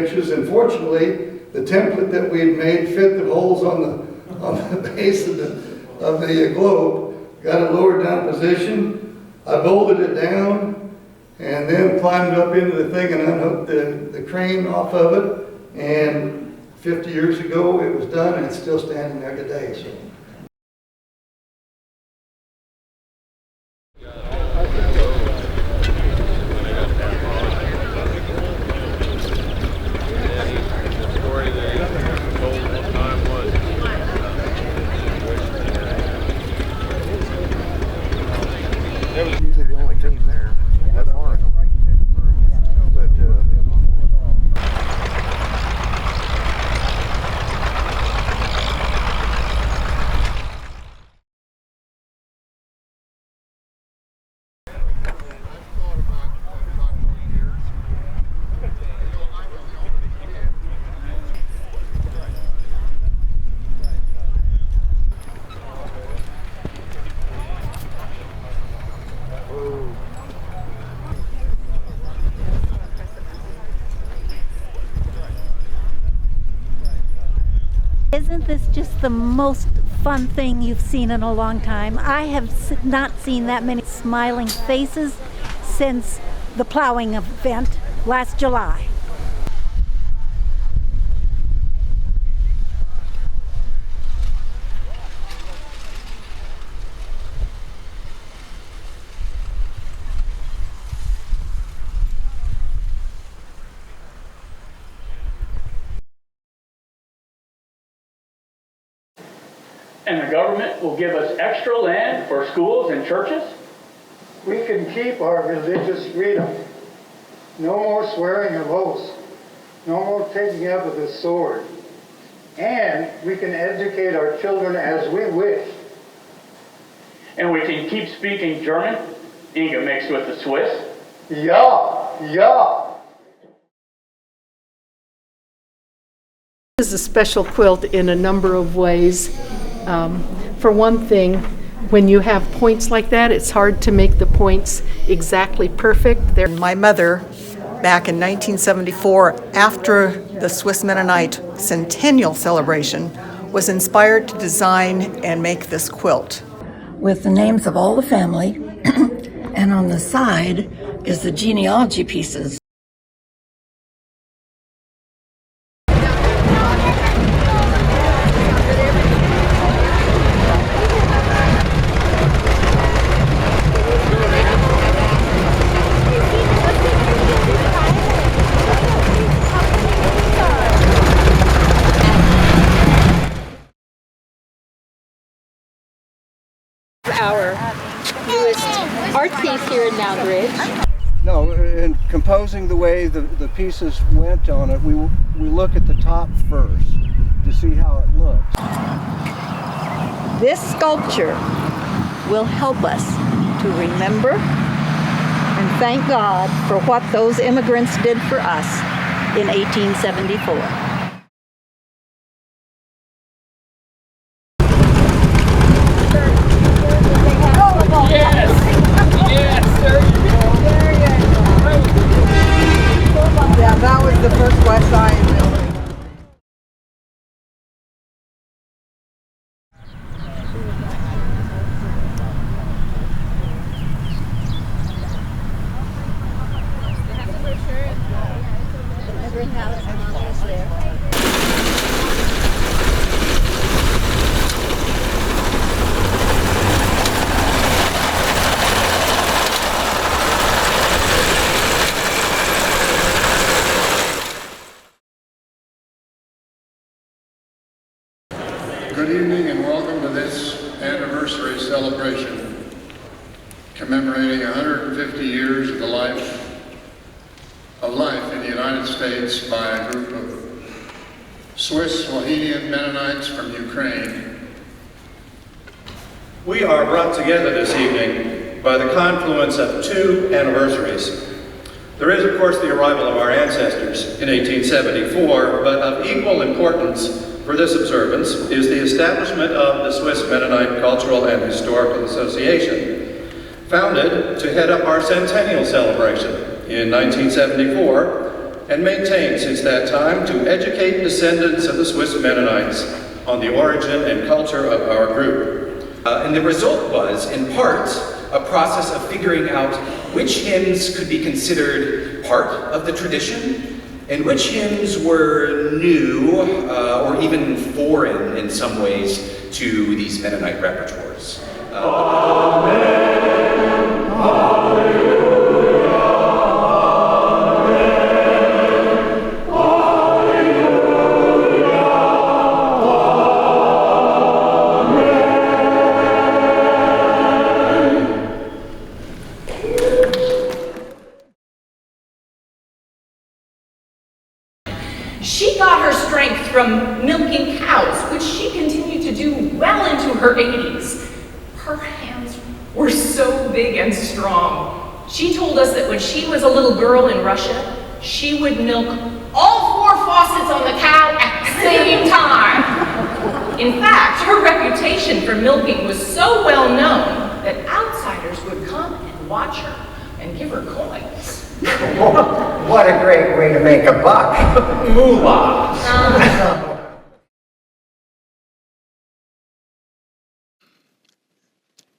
inches, and fortunately, the template that we had made fit the holes on the base of the globe. Got it lowered down position. I bolted it down, and then climbed up into the thing and unhooked the crane off of it. And 50 years ago, it was done, and it's still standing there today. So. Usually the only team there. That far. But Isn't this just the most fun thing you've seen in a long time? I have not seen that many smiling faces since the plowing event last July. And the government will give us extra land for schools and churches? We can keep our religious freedom. No more swearing of oaths. No more taking up of the sword. And we can educate our children as we wish. And we can keep speaking German, Inga mixed with the Swiss? Yeah. This is a special quilt in a number of ways. For one thing, when you have points like that, it's hard to make the points exactly perfect. My mother, back in 1974, after the Swiss Mennonite centennial celebration, was inspired to design and make this quilt. With the names of all the family, and on the side is the genealogy pieces. Our newest art piece here in Moundridge. no, in composing the way the pieces went on it, we look at the top first to see how it looks. This sculpture will help us to remember and thank God for what those immigrants did for us in 1874. Yeah, that was the first West Side building. Good evening and welcome to this anniversary celebration commemorating 150 years of the life in the United States by a group of Swiss Wahinian Mennonites from Ukraine. We are brought together this evening by the confluence of two anniversaries. There is, of course, the arrival of our ancestors in 1874, but of equal importance for this observance is the establishment of the Swiss Mennonite Cultural and Historical Association, founded to head up our centennial celebration in 1974 and maintained since that time to educate descendants of the Swiss Mennonites on the origin and culture of our group. And the result was, in part, a process of figuring out which hymns could be considered part of the tradition and which hymns were new or even foreign in some ways to these Mennonite repertoires. Amen. Hallelujah. She got her strength from milking cows, which she continued to do well into her 80s. Her hands were so big and strong. She told us that when she was a little girl in Russia, she would milk all 4 faucets on the cow at the same time. In fact, her reputation for milking was so well known that outsiders would come and watch her and give her coins. What a great way to make a buck. Moolah.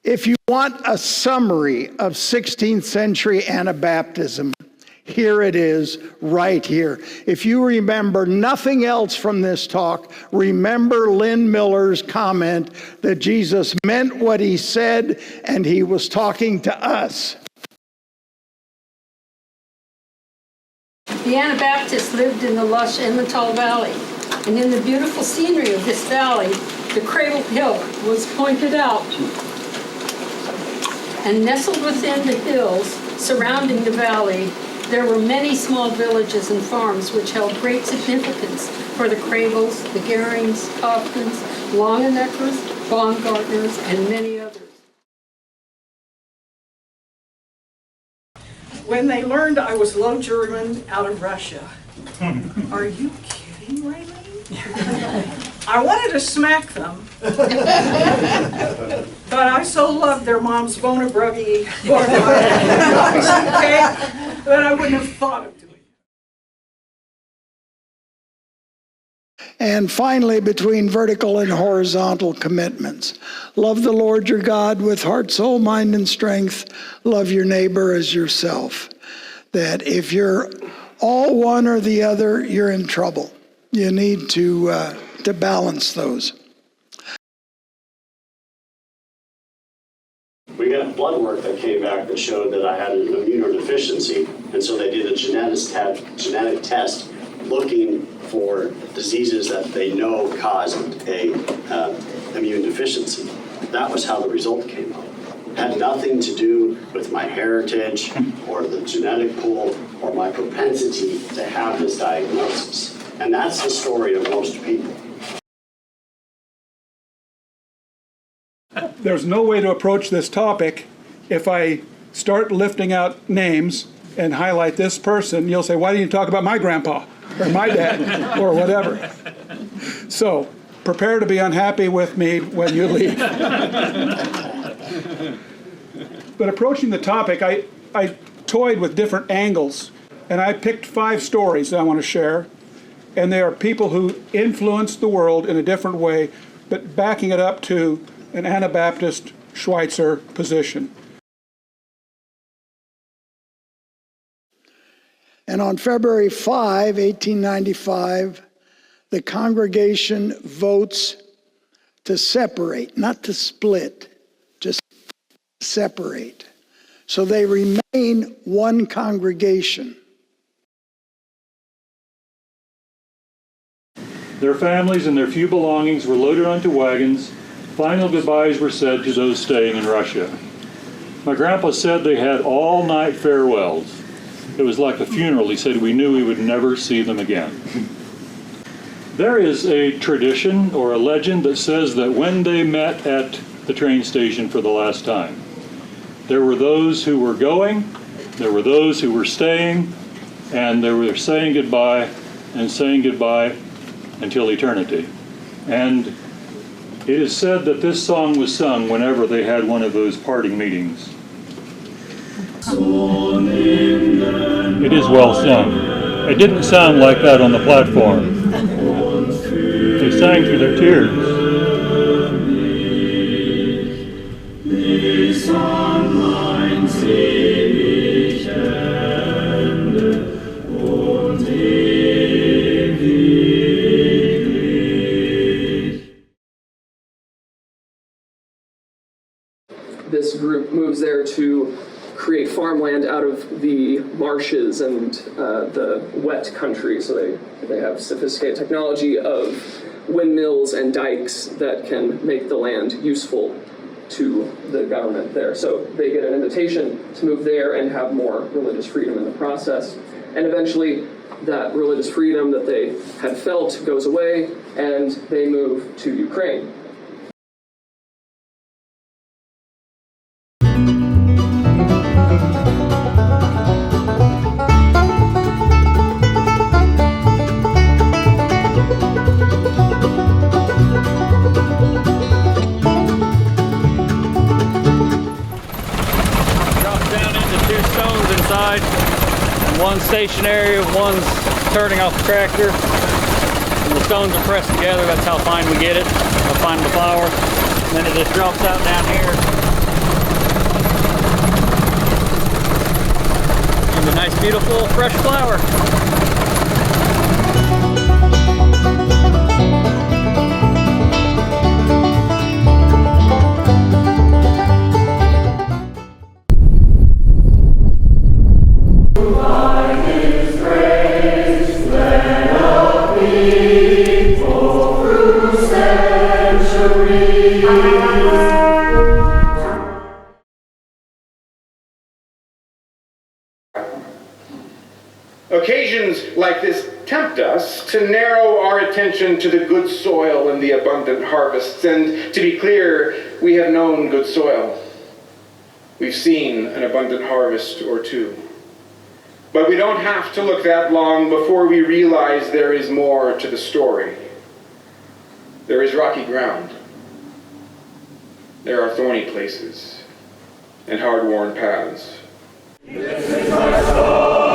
If you want a summary of 16th century Anabaptism, here it is, right here. If you remember nothing else from this talk, remember Lynn Miller's comment that Jesus meant what he said and he was talking to us. The Anabaptists lived in the lush Emmental Valley, and in the beautiful scenery of this valley, the Cradle Hill was pointed out. And nestled within the hills surrounding the valley, there were many small villages and farms which held great significance for the Cradles, the Gehrings, Kaufmans, Longeneckers, Baumgartners, and many others. When they learned I was Low German out of Russia, are you kidding, Raylene? I wanted to smack them, but I so loved their mom's Bonabruggy that I wouldn't have thought of doing it. And finally, between vertical and horizontal commitments. Love the Lord your God with heart, soul, mind, and strength. Love your neighbor as yourself. That if you're all one or the other, you're in trouble. You need to balance those. We got blood work that came back that showed that I had an immunodeficiency, and so they did a genetic test looking for diseases that they know caused a immune deficiency. That was how the result came out. It had nothing to do with my heritage or the genetic pool or my propensity to have this diagnosis. And that's the story of most people. There's no way to approach this topic if I start lifting out names and highlight this person. You'll say, why didn't you talk about my grandpa or my dad or whatever? So prepare to be unhappy with me when you leave. But approaching the topic, I toyed with different angles, and I picked 5 stories that I want to share. And they are people who influenced the world in a different way, but backing it up to an Anabaptist Schweitzer position. And on February 5, 1895, the congregation votes to separate, not to split, just separate. So they remain one congregation. Their families and their few belongings were loaded onto wagons. Final goodbyes were said to those staying in Russia. My grandpa said they had all-night farewells. It was like a funeral. He said we knew we would never see them again. There is a tradition or a legend that says that when they met at the train station for the last time, there were those who were going, there were those who were staying, and they were saying goodbye and saying goodbye until eternity. And it is said that this song was sung whenever they had one of those parting meetings. It is well sung. It didn't sound like that on the platform. They sang through their tears. This group moves there to create farmland out of the marshes and the wet country. So they have sophisticated technology of windmills and dikes that can make the land useful to the government there. So they get an invitation to move there and have more religious freedom in the process. And eventually that religious freedom that they had felt goes away and they move to Ukraine. One's stationary, one's turning off the tractor, and the stones are pressed together. That's how fine we get it, how fine the flour. And then it just drops out down here into nice, beautiful, fresh flour. Occasions like this tempt us to narrow our attention to the good soil and the abundant harvests. And to be clear, we have known good soil. We've seen an abundant harvest or two. But we don't have to look that long before we realize there is more to the story. There is rocky ground. There are thorny places and hard-worn paths. This is our story.